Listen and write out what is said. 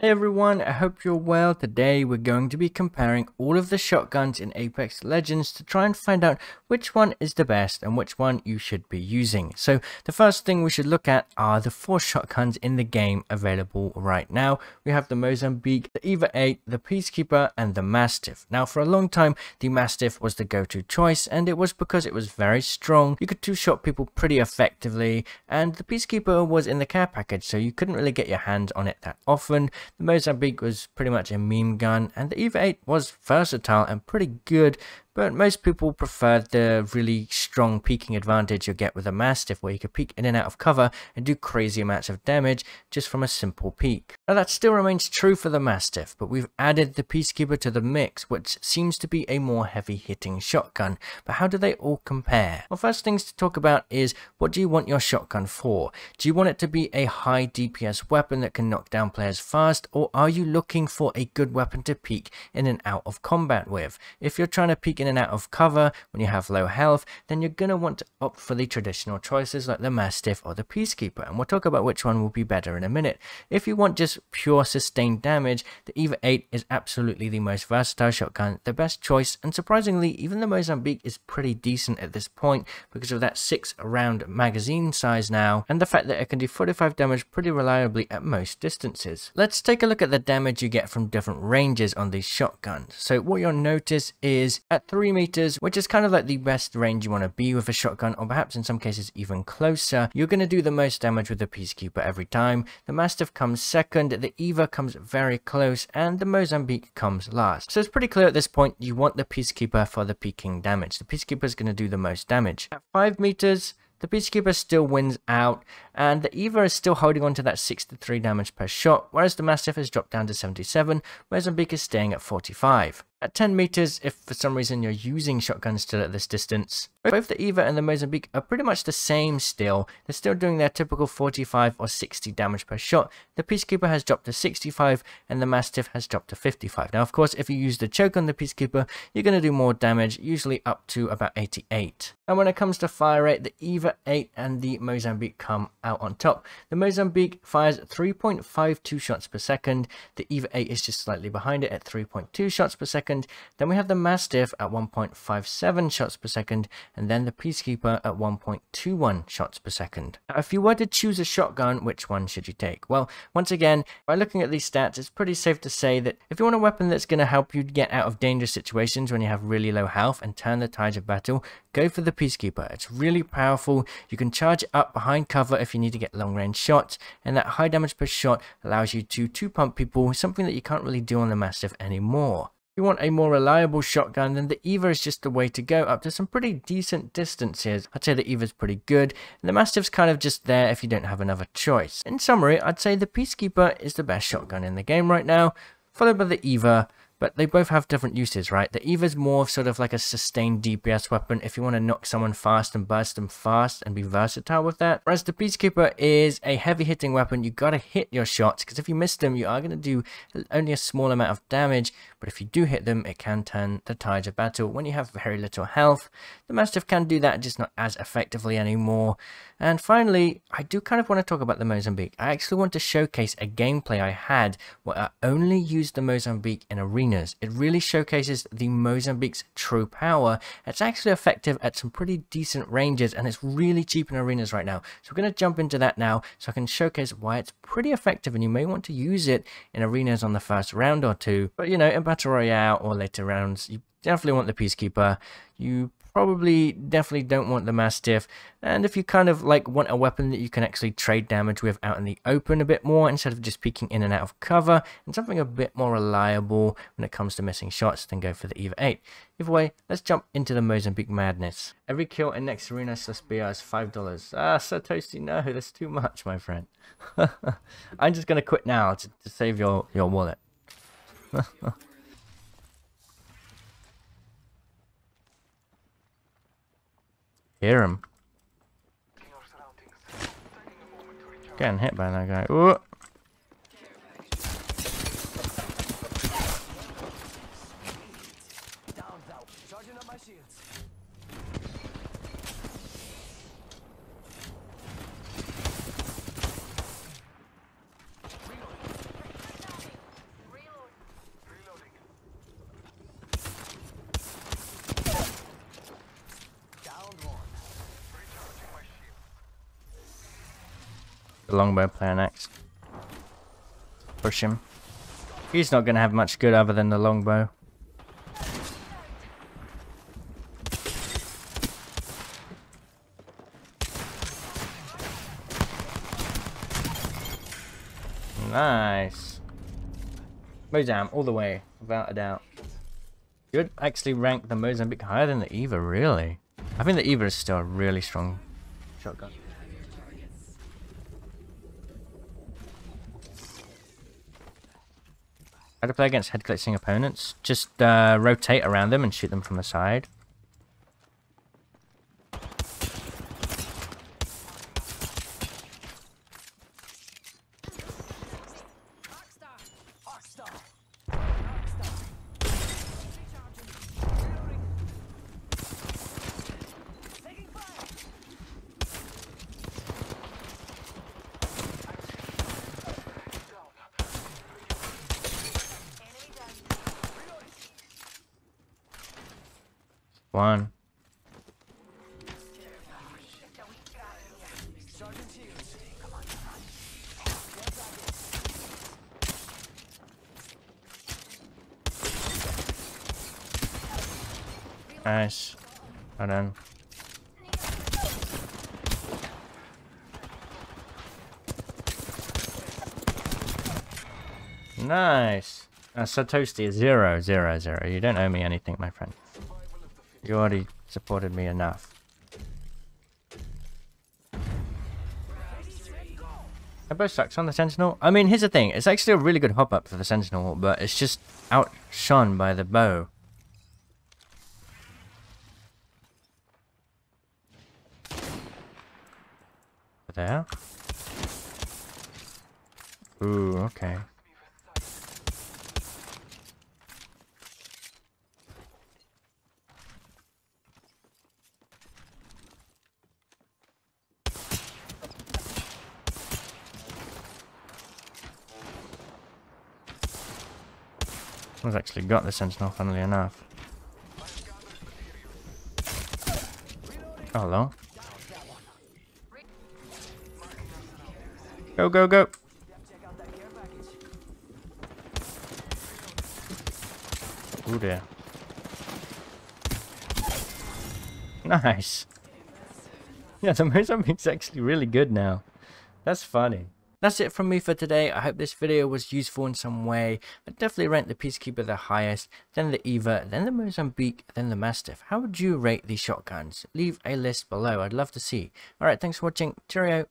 Hey everyone, I hope you're well. Today we're going to be comparing all of the shotguns in Apex Legends to try and find out which one is the best and which one you should be using. So the first thing we should look at are the 4 shotguns in the game available right now. We have the Mozambique, the EVA-8, the Peacekeeper and the Mastiff. Now for a long time the Mastiff was the go-to choice, and it was because it was very strong. You could two-shot people pretty effectively, and the Peacekeeper was in the care package, so you couldn't really get your hands on it that often. The Mozambique was pretty much a meme gun, and the EVA-8 was versatile and pretty good, but most people preferred the really strong peeking advantage you get with a Mastiff, where you could peek in and out of cover and do crazy amounts of damage just from a simple peek. Now that still remains true for the Mastiff, but we've added the Peacekeeper to the mix, which seems to be a more heavy hitting shotgun. But how do they all compare? Well, first things to talk about is, what do you want your shotgun for? Do you want it to be a high DPS weapon that can knock down players fast, or are you looking for a good weapon to peek in and out of combat with? If you're trying to peek in and out of cover when you have low health, then you're going to want to opt for the traditional choices like the Mastiff or the Peacekeeper, and we'll talk about which one will be better in a minute. If you want just pure sustained damage, the EVA-8 is absolutely the most versatile shotgun, the best choice, and surprisingly even the Mozambique is pretty decent at this point because of that 6-round magazine size now, and the fact that it can do 45 damage pretty reliably at most distances. Let's take a look at the damage you get from different ranges on these shotguns. So what you'll notice is at 3 meters, which is kind of like the best range you want to be with a shotgun, or perhaps in some cases even closer, you're going to do the most damage with the Peacekeeper every time. The Mastiff comes second, the EVA comes very close, and the Mozambique comes last. So it's pretty clear at this point you want the Peacekeeper for the peeking damage. The Peacekeeper is going to do the most damage. At 5 meters, the Peacekeeper still wins out, and the EVA is still holding on to that 63 damage per shot, whereas the Mastiff has dropped down to 77, Mozambique is staying at 45. At 10 meters, if for some reason you're using shotguns still at this distance, both the EVA and the Mozambique are pretty much the same still. They're still doing their typical 45 or 60 damage per shot. The Peacekeeper has dropped to 65 and the Mastiff has dropped to 55. Now of course, if you use the choke on the Peacekeeper, you're going to do more damage, usually up to about 88. And when it comes to fire rate, the EVA-8 and the Mozambique come out on top. The Mozambique fires 3.52 shots per second. The EVA-8 is just slightly behind it at 3.2 shots per second. Then we have the Mastiff at 1.57 shots per second, and then the Peacekeeper at 1.21 shots per second. Now, if you were to choose a shotgun, which one should you take? Well, once again, by looking at these stats, it's pretty safe to say that if you want a weapon that's going to help you get out of dangerous situations when you have really low health and turn the tides of battle, go for the Peacekeeper. It's really powerful. You can charge it up behind cover if you need to get long range shots, and that high damage per shot allows you to two-pump people, something that you can't really do on the Mastiff anymore. If you want a more reliable shotgun, then the EVA is just the way to go up to some pretty decent distances. I'd say the EVA is pretty good, and the Mastiff's kind of just there if you don't have another choice. In summary, I'd say the Peacekeeper is the best shotgun in the game right now, followed by the EVA. But they both have different uses, right? The EVA is more sort of like a sustained DPS weapon if you want to knock someone fast and burst them fast and be versatile with that. Whereas the Peacekeeper is a heavy hitting weapon. You gotta hit your shots, because if you miss them, you are going to do only a small amount of damage. But if you do hit them, it can turn the tides of battle when you have very little health. The Mastiff can do that, just not as effectively anymore. And finally, I do kind of want to talk about the Mozambique. I actually want to showcase a gameplay I had where I only used the Mozambique in arenas. It really showcases the Mozambique's true power. It's actually effective at some pretty decent ranges, and it's really cheap in arenas right now. So we're going to jump into that now so I can showcase why it's pretty effective, and you may want to use it in arenas on the first round or two. But you know, in Battle Royale or later rounds, you definitely want the Peacekeeper. You definitely don't want the Mastiff, and if you kind of like want a weapon that you can actually trade damage with out in the open a bit more instead of just peeking in and out of cover, and something a bit more reliable when it comes to missing shots, then go for the EVA-8. Either way, let's jump into the Mozambique madness. Every kill in next arena /BR is $5. Ah, so toasty, no, that's too much, my friend. I'm just gonna quit now to save your wallet. Hear him. Getting hit by that guy. Ooh. The longbow player next. Push him. He's not going to have much good other than the longbow. Nice. Mozam all the way, without a doubt. You'd actually rank the Mozambique higher than the EVA, really? I think the EVA is still a really strong shotgun. How to play against head-glitching opponents? Just rotate around them and shoot them from the side. One. Nice. Well done. Nice. Satoshi is 0, 0, 0. You don't owe me anything, my friend. You already supported me enough. That bow sucks on the Sentinel. I mean, here's the thing. It's actually a really good hop-up for the Sentinel, but it's just outshone by the bow. There. Ooh, okay. I've actually got the Sentinel, funnily enough. Oh, hello. Go, go, go! Ooh dear. Nice! Yeah, the Mozambique's actually really good now. That's funny. That's it from me for today. I hope this video was useful in some way. I definitely rank the Peacekeeper the highest, then the EVA, then the Mozambique, then the Mastiff. How would you rate these shotguns? Leave a list below. I'd love to see. Alright, thanks for watching. Cheerio.